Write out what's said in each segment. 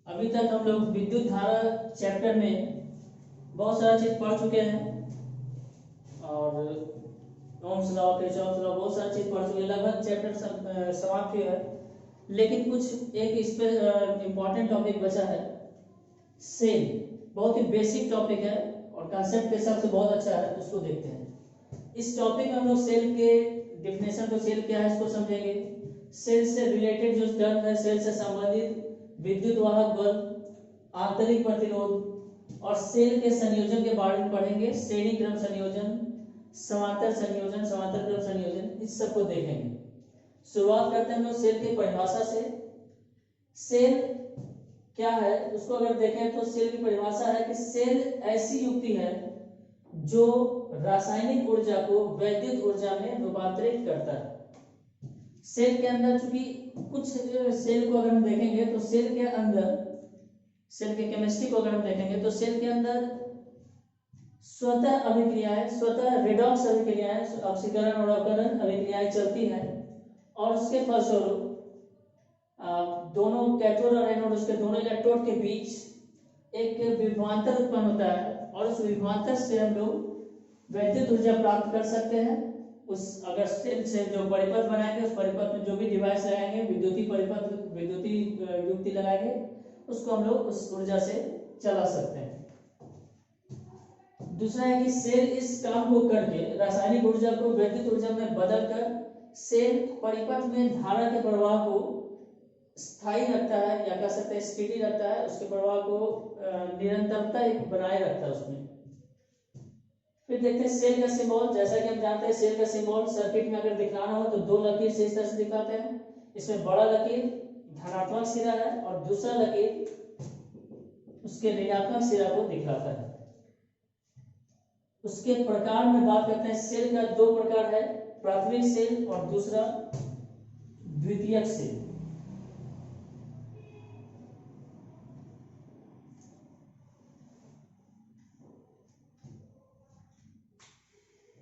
अभी तक हम लोग विद्युत धारा चैप्टर में बहुत सारा चीज पढ़ चुके हैं और ओम्स लॉ, किरचॉफ लॉ, बहुत सारा चीज पढ़ चुके हैं। लगभग चैप्टर समाप्त हुआ है, लेकिन कुछ एक इस पे इम्पोर्टेंट टॉपिक बचा है। सेल बहुत ही बेसिक टॉपिक है और कंसेप्ट के हिसाब से बहुत अच्छा है, उसको देखते हैं। इस टॉपिक में हम लोग सेल के डिफिनेशन को, सेल क्या है इसको समझेंगे। सेल से रिलेटेड जो टर्म है, सेल से संबंधित विद्युत वाहक बल, आंतरिक प्रतिरोध और सेल के संयोजन के बारे में पढ़ेंगे। श्रेणी क्रम संयोजन, समांतर संयोजन, समांतर क्रम संयोजन, इस सब को देखेंगे। शुरुआत करते हैं हम लोग सेल की परिभाषा से। सेल क्या है उसको अगर देखें तो सेल की परिभाषा है कि सेल ऐसी युक्ति है जो रासायनिक ऊर्जा को वैद्युत ऊर्जा में रूपांतरित करता है। सेल के अंदर चूंकि कुछ सेल को अगर हम देखेंगे तो सेल के अंदर, सेल के केमिस्ट्री को अगर हम देखेंगे तो सेल के अंदर स्वतः अभिक्रियाएं, स्वतः रिडॉक्स अभिक्रियाएं, ऑक्सीकरण और अवकरण अभिक्रियाएं चलती हैं और उसके फलस्वरूप दोनों कैथोड और एनोड, उसके दोनों इलेक्ट्रोड के बीच एक विभवांतर उत्पन्न होता है और उस विभवांतर से हम लोग वैद्युत ऊर्जा प्राप्त कर सकते हैं। उस अगर सेल से जो परिपथ बनाएंगे, उस परिपथ में जो भी डिवाइस लगाएंगे, विद्युतीय परिपथ, विद्युतीय युक्ति लगाएंगे, उसको हम लोग उस ऊर्जा से चला सकते हैं। दूसरा है कि सेल इस काम को करके रासायनिक ऊर्जा को वैद्युत ऊर्जा में बदलकर सेल परिपथ में धारा के प्रवाह को स्थायी रखता है, या कह सकते हैं स्टेडी रखता है, उसके प्रवाह को निरंतरता बनाए रखता है उसमें। फिर देखते हैं सेल का सिंबल। जैसा कि हम जानते हैं सेल का सिंबल सर्किट में अगर दिखाना हो तो दो लकीर से इस तरह से दिखाते हैं। इसमें बड़ा लकीर धनात्मक सिरा है और दूसरा लकीर उसके ऋणात्मक सिरा को दिखाता है। उसके प्रकार में बात करते हैं। सेल का दो प्रकार है, प्राथमिक सेल और दूसरा द्वितीयक सेल।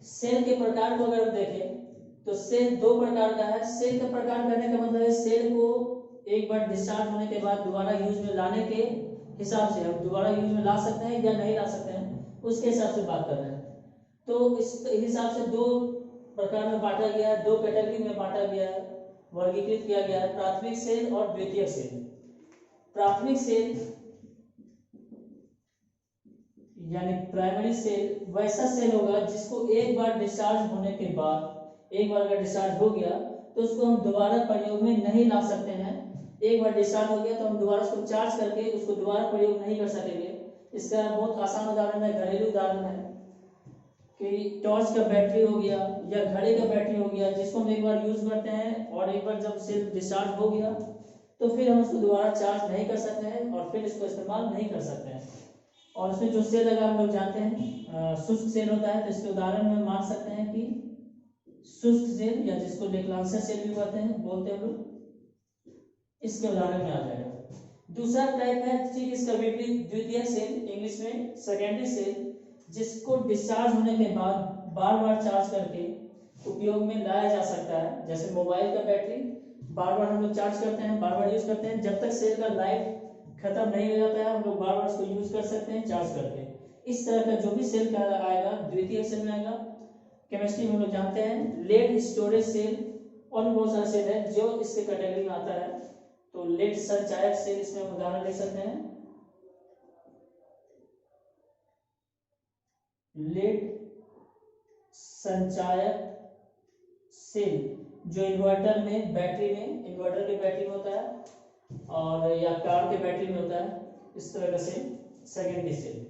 सेल के प्रकार को अगर हम देखें तो सेल दो प्रकार का है। सेल का प्रकार कहने का मतलब है सेल को एक बार डिस्चार्ज होने के बाद दोबारा यूज में लाने के हिसाब से, हम दोबारा यूज में ला सकते हैं या नहीं ला सकते हैं, उसके हिसाब से बात कर रहे हैं। तो इस हिसाब से दो प्रकार में बांटा गया है, दो कैटेगरी में बांटा गया है, वर्गीकृत किया गया है, प्राथमिक सेल और द्वितीयक सेल। प्राथमिक सेल यानी प्राइमरी सेल वैसा सेल होगा जिसको एक बार डिस्चार्ज होने के बाद, एक बार अगर डिस्चार्ज हो गया तो उसको हम दोबारा प्रयोग में नहीं ला सकते हैं। एक बार डिस्चार्ज हो गया तो हम दोबारा उसको चार्ज करके उसको दोबारा प्रयोग नहीं कर सकेंगे। इसका बहुत आसान उदाहरण है, घरेलू उदाहरण है कि टॉर्च का बैटरी हो गया या घड़ी का बैटरी हो गया, जिसको हम एक बार यूज करते हैं और एक बार जब सेल डिस्चार्ज हो गया तो फिर हम उसको दोबारा चार्ज नहीं कर सकते हैं और फिर इसको इस्तेमाल नहीं कर सकते हैं। और उसमें जो सेल अगर हम लोग जानते हैं शुष्क सेल होता है, तो इसके उदाहरण में मान सकते हैं कि शुष्क सेल या जिसको लेक्लांसर सेल भी कहते हैं, बोलते हैं लोग, इसके उदाहरण में आ जाएगा। दूसरा टाइप है ठीक इसका विपरीत, द्वितीयक सेल, इंग्लिश में सेकेंडरी सेल, जिसको डिस्चार्ज होने के बाद बार बार चार्ज करके उपयोग में लाया जा सकता है। जैसे मोबाइल का बैटरी बार बार हम लोग चार्ज करते हैं, बार बार यूज करते हैं, जब तक सेल का लाइफ खत्म नहीं हो जाता है हम लोग बार बार उसको यूज कर सकते हैं चार्ज करके। इस तरह का जो भी सेल का आएगा द्वितीयक सेल में आएगा। केमिस्ट्री में हम लोग जानते हैं लेड स्टोरेज सेल और भी बहुत सारे सेल है जो इसके कैटेगरी में आता है। तो लेड संचायक सेल इसमें हम उदाहरण ले सकते हैं। लेड संचायक सेल जो इन्वर्टर में, बैटरी में, इन्वर्टर के बैटरी में होता है और या कार के बैटरी में होता है, इस तरह का सेल सेकेंडरी सेल।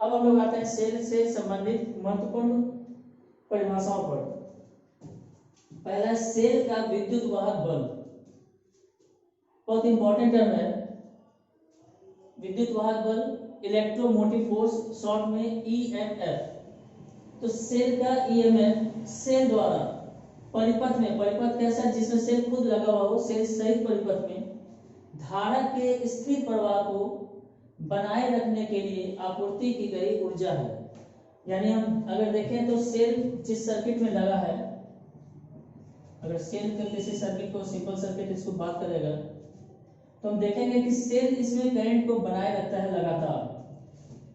अब हम लोग आते हैं सेल से संबंधित महत्वपूर्ण परिभाषाओं पर। पहला सेल का विद्युत वाहक बल, बहुत इंपॉर्टेंट टर्म है। विद्युत वाहक बल इलेक्ट्रोमोटिव फोर्स, शॉर्ट में ईएमएफ। तो सेल का ईएमएफ सेल द्वारा परिपथ में, परिपथ कैसा है जिसमें सेल खुद लगा हुआ हो, सेल सहित परिपथ में धारा के स्थिर प्रवाह को बनाए रखने के लिए आपूर्ति की गई ऊर्जा है। यानी हम अगर देखें तो सेल जिस सर्किट में लगा है, अगर सेल के किसी सर्किट को, सिंपल सर्किट इसको बात करेगा तो हम देखेंगे कि सेल इसमें करंट को बनाए रखता है लगातार।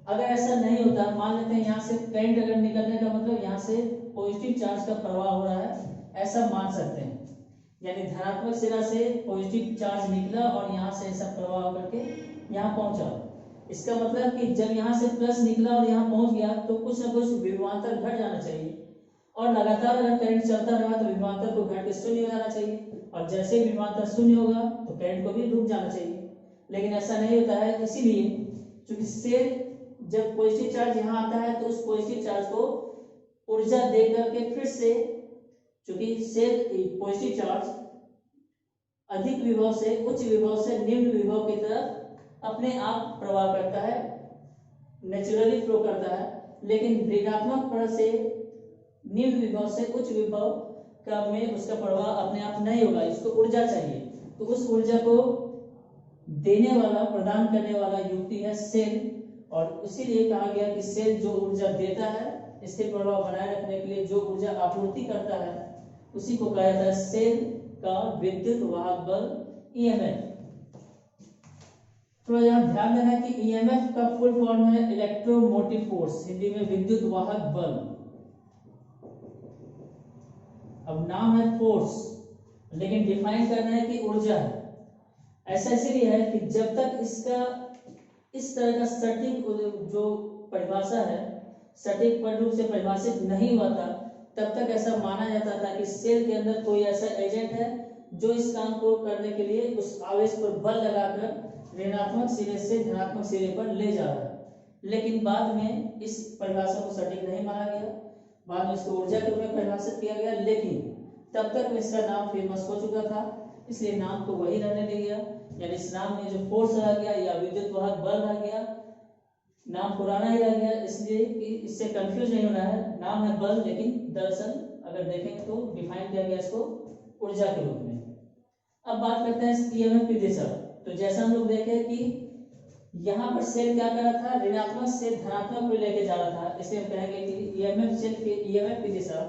अगर ऐसा नहीं होता, मान लेते हैं यहाँ से करंट अगर निकलने का मतलब यहाँ से पॉजिटिव चार्ज का प्रवाह हो रहा है, ऐसा मान सकते हैं। यानी धनात्मक सिरा से पॉजिटिव चार्ज निकला और यहाँ से ऐसा प्रवाह करके यहाँ पहुंचा। इसका मतलब कि जब यहाँ से प्लस निकला और यहाँ पहुंच गया तो कुछ ना कुछ विभवांतर घट जाना चाहिए, और लगातार अगर करंट चलता रहा तो विभवांतर को घट के शून्य हो जाना चाहिए, और जैसे विभवांतर शून्य होगा तो करंट को भी रुक जाना चाहिए। लेकिन ऐसा नहीं होता है, इसीलिए चूंकि सेल जब पॉजिटिव चार्ज यहाँ आता है तो उस पॉजिटिव चार्ज को ऊर्जा दे करके फिर से, चूंकि सेल पॉजिटिव चार्ज अधिक विभव से उच्च विभव से निम्न विभव की तरफ अपने आप प्रवाह करता है, नेचुरली फ्लो करता है। लेकिन ऋणात्मक पर से निम्न विभव से उच्च विभव का में उसका प्रवाह अपने आप नहीं होगा, इसको ऊर्जा चाहिए। तो उस ऊर्जा को देने वाला, प्रदान करने वाला युक्ति है सेल, और इसीलिए कहा गया कि सेल जो ऊर्जा देता है, स्थिर प्रवाह बनाए रखने के लिए जो ऊर्जा आपूर्ति करता है, उसी को कहा जाता है सेल का विद्युत वाहक बल, ईएमएफ। तो यहाँ ध्यान देना कि ईएमएफ का फुल फॉर्म है इलेक्ट्रोमोटिव फोर्स, हिंदी में विद्युत वाहक बल। अब नाम है फोर्स, लेकिन डिफाइन करना है कि ऊर्जा है। ऐसा इसलिए है कि जब तक इसका इस तरह का सटीक जो परिभाषा है, सटीक रूप से परिभाषित नहीं हुआ था, तब तक ऐसा माना जाता था कि सेल के अंदर कोई ऐसा एजेंट है जो इस काम को करने के लिए उस आवेश पर बल लगाकर ऋणात्मक सिरे से धनात्मक सिरे पर ले जा रहा है। लेकिन बाद में इस परिभाषा को सटीक नहीं माना गया, बाद में इसको ऊर्जा के रूप में परिभाषित किया गया, लेकिन तब तक इसका नाम फेमस हो चुका था, इसलिए नाम को वही रहने दे गया। यानी इस नाम में जो फोर्स रह गया या विद्युत वाहक बल रह गया, नाम पुराना ही रह गया, इसलिए कि इससे कंफ्यूज नहीं होना है। नाम है बल, लेकिन दरअसल अगर देखें तो डिफाइन किया गया इसको ऊर्जा के रूप में। अब बात करते हैं ईएमएफ की दिशा। तो जैसा हम लोग देखे कि यहाँ पर सेल क्या कर रहा था, ऋणात्मक से धनात्मक को लेके जा रहा था, इसलिए हम कहेंगे कि ईएमएफ सेल के ईएमएफ की दिशा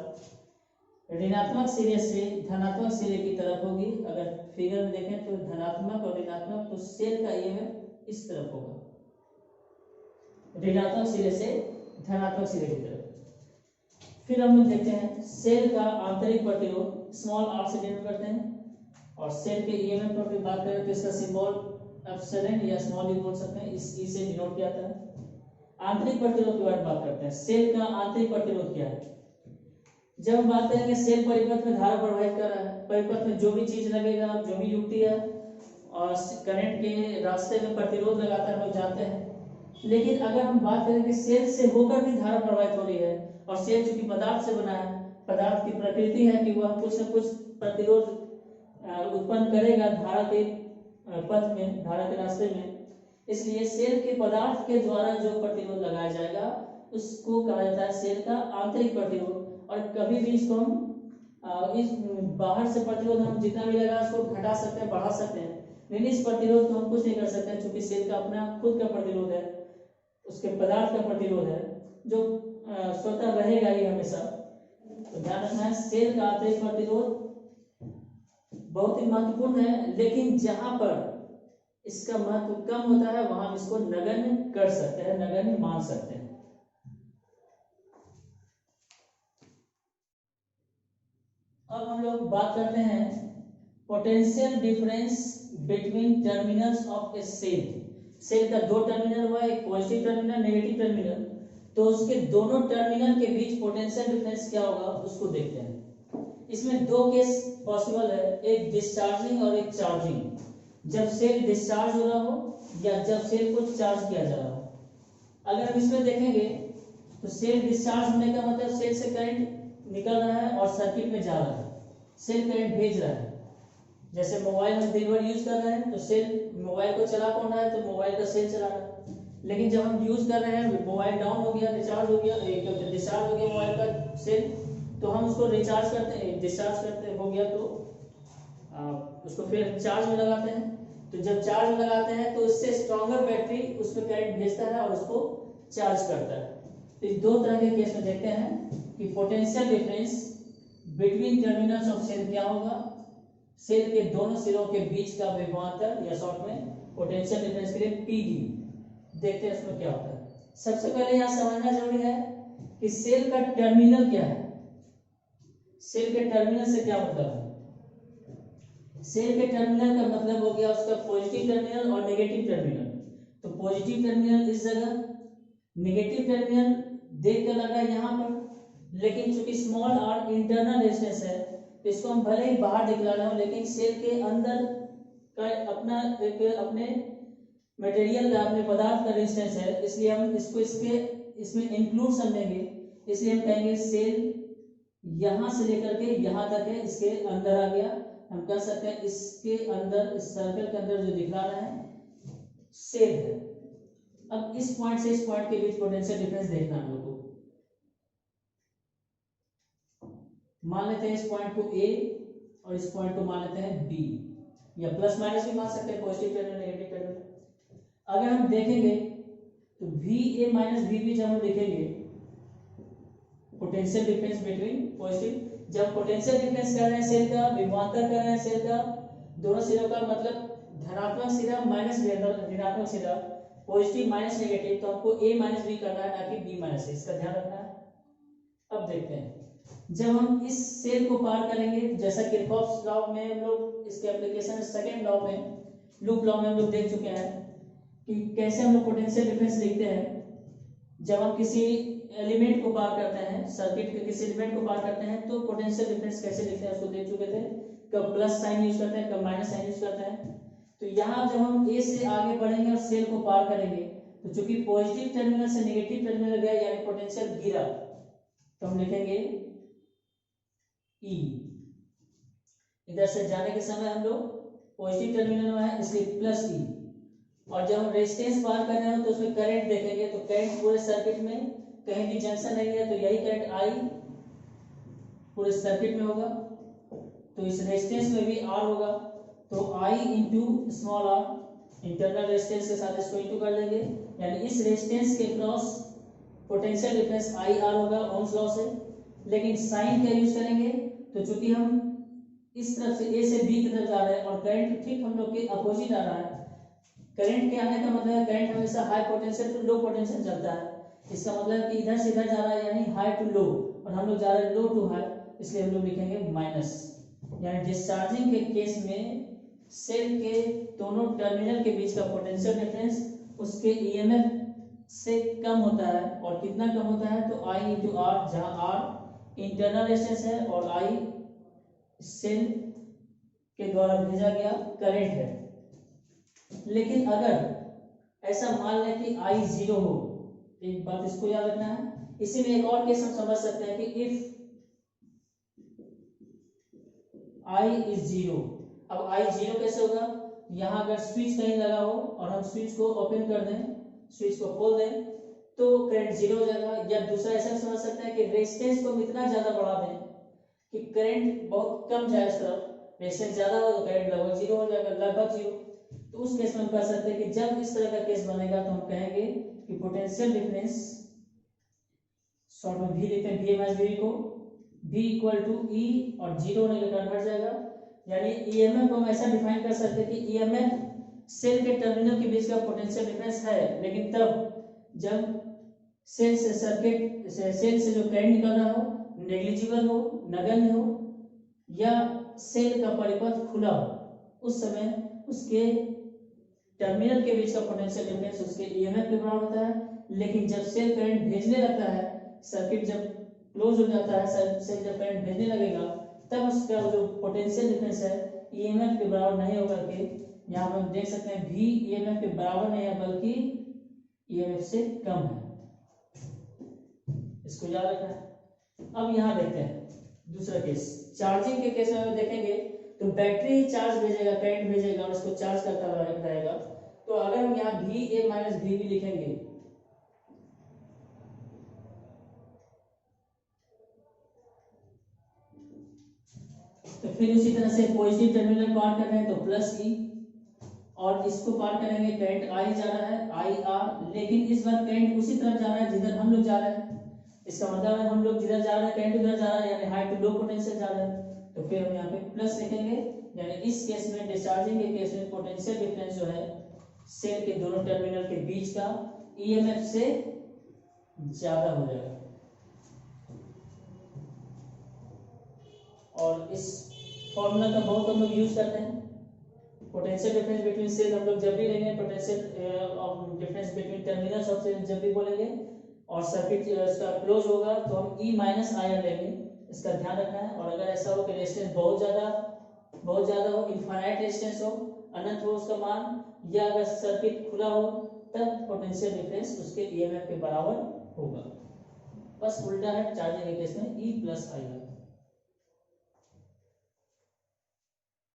ऋणात्मक सिरे से धनात्मक सिरे की तरफ होगी। अगर फिगर में देखें तो धनात्मक और ऋणात्मक, तो सेल का ईएमएफ इस तरफ होगा, ऋणात्मक सिरे से धनात्मक सिरे की तरफ। फिर हम लोग देखते हैं सेल का आंतरिक प्रतिरोध, स्मॉल आर से डिनोट करते हैं, और सेल के ईएमएफ पर बात करें तो इसका सिंबल एप्सिलॉन या स्मॉल ई बोल सकते हैं, इस ई से डिनोट किया जाता है। आंतरिक प्रतिरोध की बात करते हैं, सेल का आंतरिक प्रतिरोध क्या है। जब हम बात करेंगे सेल परिपथ में धारा प्रवाहित कर रहा है, परिपथ में जो भी चीज लगेगा, जो भी युक्ति है, और करंट के रास्ते में प्रतिरोध लगाता है, हम जानते हैं। लेकिन अगर हम बात करें कि सेल से होकर भी धारा प्रवाहित हो रही है, और सेल चूंकि पदार्थ से बना है, पदार्थ की प्रकृति है कि वह कुछ न कुछ प्रतिरोध उत्पन्न करेगा धारा के पथ में, धारा के रास्ते में, इसलिए सेल के पदार्थ के द्वारा जो प्रतिरोध लगाया जाएगा उसको कहा जाता है सेल का आंतरिक प्रतिरोध। और कभी भी इसको हम इस बाहर से प्रतिरोध हम जितना भी लगा उसको घटा सकते हैं, बढ़ा सकते हैं, लेकिन इस प्रतिरोध को हम कुछ नहीं कर सकते हैं, क्योंकि सेल का अपना खुद का प्रतिरोध है, उसके पदार्थ का प्रतिरोध है जो स्वतः रहेगा ही हमेशा। तो ध्यान रखना है, सेल का आंतरिक प्रतिरोध बहुत ही महत्वपूर्ण है, लेकिन जहां पर इसका महत्व कम होता है वहां इसको नगण्य कर सकते हैं, नगण्य मान सकते हैं। अब हम लोग बात करते हैं potential difference between terminals of a cell. Cell का दो टर्मिनल हुआ, एक पॉजिटिव टर्मिनल, नेगेटिव टर्मिनल, तो उसके दोनों टर्मिनल के बीच पोटेंशियल डिफरेंस क्या होगा उसको देखते हैं। इसमें दो केस पॉसिबल है, एक डिस्चार्जिंग और एक चार्जिंग। जब सेल डिस्चार्ज हो रहा हो या जब सेल को चार्ज किया जा रहा हो। अगर हम इसमें देखेंगे तो सेल डिस्चार्ज होने का मतलब सेल से करंट निकल रहा है और सर्किट में जा रहा है, सेल करंट भेज रहा है। जैसे मोबाइल में दिन भर यूज कर रहे हैं तो सेल मोबाइल को चला कौन रहा है, तो मोबाइल का सेल चला रहा है। लेकिन जब हम यूज कर रहे हैं, मोबाइल डाउन हो गया, रिचार्ज हो गया, डिस्चार्ज हो गया मोबाइल का सेल, तो हम उसको रिचार्ज करते हैं, डिस्चार्ज करते हो गया तो उसको फिर चार्ज में लगाते हैं। तो जब चार्ज में लगाते हैं तो इससे स्ट्रॉन्गर बैटरी उसमें करंट भेजता है और उसको चार्ज करता है। तो इस दो तरह के केस में देखते हैं कि potential difference between terminals of cell क्या होगा। सेल के दोनों सिरों के बीच का विभवांतर या शॉर्ट में पोटेंशियल डिफरेंस के लिए पीडी। देखते हैं इसमें क्या होता है। सबसे पहले यहाँ समझना जरूरी है कि सेल का टर्मिनल क्या है। सेल के टर्मिनल से क्या मतलब है? सेल के टर्मिनल का मतलब हो गया उसका पॉजिटिव टर्मिनल और नेगेटिव टर्मिनल। तो पॉजिटिव टर्मिनल इस जगह, नेगेटिव टर्मिनल देख कर लगा यहाँ पर, लेकिन चूंकि स्मॉल आर इंटरनल रेजिस्टेंस है तो इसको हम भले ही बाहर दिखला रहे हो, लेकिन सेल के अंदर का अपना एक अपने मटेरियल का, अपने पदार्थ का रेजिस्टेंस है, इसलिए हम इसको इसमें इंक्लूड समझेंगे। इसलिए हम कहेंगे सेल यहां से लेकर के यहां तक है, इसके अंदर आ गया। हम कह सकते हैं इसके अंदर, इस सर्कल के अंदर जो दिखला रहा है सेल है। अब इस पॉइंट से इस पॉइंट के बीच पोटेंशियल डिफरेंस देखना हम लोग को। मान लेते हैं इस पॉइंट को ए और इस पॉइंट को मान लेते हैं बी, या प्लस माइनस भी मान सकते हैं, पॉजिटिव टर्मिनल नेगेटिव टर्मिनल। अगर हम देखेंगे तो V A minus V B जब हम लिखेंगे पोटेंशियल डिफरेंस बिटवीन पॉजिटिव, जब पोटेंशियल डिफरेंस कर रहे हैं सेल का, विभवांतर कर रहे हैं सेल का, दोनों सिरों का मतलब धनात्मक सिरा माइनस ऋणात्मक सिरा, पॉजिटिव माइनस नेगेटिव, तो हमको ए माइनस बी करना है ना कि बी माइनस ए, इसका ध्यान रखना है। अब देखते हैं जब हम इस सेल को पार करेंगे, जैसा किरचॉफ्स लॉ में हम लोग इसके एप्लीकेशन सेकंड लॉ में, लूप लॉ में हम लोग देख चुके हैं कि कैसे हम लोग पोटेंशियल डिफरेंस लिखते हैं। जब हम किसी एलिमेंट को पार करते हैं, सर्किट के किसी एलिमेंट को पार करते हैं, तो पोटेंशियल डिफरेंस कैसे लिखते हैं उसको देख चुके थे। कब प्लस साइन यूज करते हैं, कब माइनस साइन यूज करते हैं। तो यहाँ जब हम ए से आगे बढ़ेंगे और सेल को पार करेंगे, तो चूंकि पॉजिटिव टर्मिनल से नेगेटिव टर्मिनल गया यानी पोटेंशियल गिरा, तो हम लिखेंगे ई। इधर से जाने के समय हम लोग पॉजिटिव टर्मिनल में है इसलिए प्लस ई, और जब हम रेजिस्टेंस पार कर रहे हो तो उसमें करंट देखेंगे, तो करंट पूरे सर्किट में कहीं भी जंक्शन नहीं है, तो यही करंट आई पूरे सर्किट में होगा। तो इस रेजिस्टेंस में भी आर होगा, तो I into small R, internal resistance के साथ इसको इंटू कर देंगे, यानी इस रेजिस्टेंस के cross potential difference I R होगा ओम्स लॉ से। लेकिन साइन क्या यूज करेंगे, तो चूंकि हम इस तरफ से ए से बी की तरफ जा रहे हैं और करंट ठीक हम लोग के अपोजिट आ रहा है, करंट के आने का मतलब है करंट हमेशा high potential to low potential चलता है। इसका मतलब है कि इधर से इधर जा रहा है यानी हाई टू लो, और हम लोग जा रहे हैं लो टू हाई, इसलिए हम लोग लिखेंगे माइनस। यानी डिस्चार्जिंग के केस में सेल के दोनों टर्मिनल के बीच का पोटेंशियल डिफरेंस उसके ईएमएफ से कम होता है। और कितना कम होता है, तो आई इंटू आर, जहां आर इंटरनल रेजिस्टेंस है और आई सेल के द्वारा भेजा गया करंट है। लेकिन अगर ऐसा मान लें कि आई जीरो हो, एक बात इसको याद रखना है। इसी में एक और केस हम समझ सकते हैं कि इफ आई इज जीरो। अब आई जीरो कैसे होगा, यहां अगर स्विच कहीं लगा हो और हम स्विच को ओपन कर दें, स्विच को खोल दें, तो करंट जीरो हो जाएगा। या दूसरा ऐसा समझ सकते हैं कि रेजिस्टेंस को हम इतना ज्यादा बढ़ा दें कि करंट बहुत कम जाए इस तरफ, रेजिस्टेंस ज्यादा हो तो करंट लगभग जीरो हो जाएगा, लगभग जीरो। तो उस केस में हम कह सकते हैं कि जब इस तरह का केस बनेगा तो हम कहेंगे कि पोटेंशियल डिफरेंस, शॉर्ट में भी लिखते हैं बी माइनस बी को, बी इक्वल टू ई, और जीरो होने के कारण हट जाएगा। यानी ईएमएफ को हम ऐसा डिफाइन कर सकते हैं कि ईएमएफ सेल के टर्मिनल के बीच का पोटेंशियल डिफरेंस है, लेकिन तब जब सेल से सर्किट सेल से जो करंट निकल रहा हो नेग्लिजिबल हो, नगण्य हो, या सेल का परिपथ खुला हो, उस समय उसके टर्मिनल के बीच का पोटेंशियल डिफरेंस उसके ईएमएफ के बराबर होता है। लेकिन जब सेल करंट भेजने लगता है, सर्किट जब क्लोज हो जाता है, सेल जब करंट भेजने लगेगा, तब उसका जो पोटेंशियल डिफरेंस है ईएमएफ के बराबर नहीं होकर के, यहाँ हम देख सकते हैं भी ईएमएफ के बराबर नहीं है बल्कि ईएमएफ से कम है, इसको याद रखना है। अब यहाँ देखते हैं दूसरा केस, चार्जिंग के केस में देखेंगे तो बैटरी चार्ज भेजेगा, करंट भेजेगा और उसको चार्ज करता रहेगा। तो अगर हम यहाँ भी ए माइनस भी भी लिखेंगे, तो फिर उसी तरह से पॉजिटिव टर्मिनल पार कर रहे हैं तो प्लस ई, और इसको पार करेंगे करंट आई जा रहा है आई आर, लेकिन इस बार करंट उसी तरफ जा रहा है जिधर हम लोग जा रहे हैं। इसका मतलब है हम लोग जिधर जा रहे हैं करंट उधर जा रहा है, यानी हाई टू लो पोटेंशियल जा रहा है, तो फिर हम यहाँ पे प्लस लिखेंगे। यानी इस केस में, डिस्चार्जिंग के केस में पोटेंशियल डिफरेंस जो है सेल के दोनों टर्मिनल के बीच का ईएमएफ से ज्यादा हो जाएगा। और इस फॉर्मूला का बहुत हम लोग यूज करते हैं। पोटेंशियल डिफरेंस बिटवीन सेल हम लोग जब भी लेंगे, potential difference between terminals of cell जब भी बोलेंगे और सर्किट इसका क्लोज होगा तो हम ई माइनस आई आर लेंगे, इसका ध्यान रखना है। और अगर ऐसा हो कि रेजिस्टेंस बहुत ज़्यादा हो, इनफाइनाइट रेजिस्टेंस हो, अनंत हो उसका मान, या अगर सर्किट खुला हो, तब पोटेंशियल डिफरेंस उसके ईएमएफ के बराबर होगा। बस उल्टा है चार्जिंग के केस में, ई प्लस आई आर।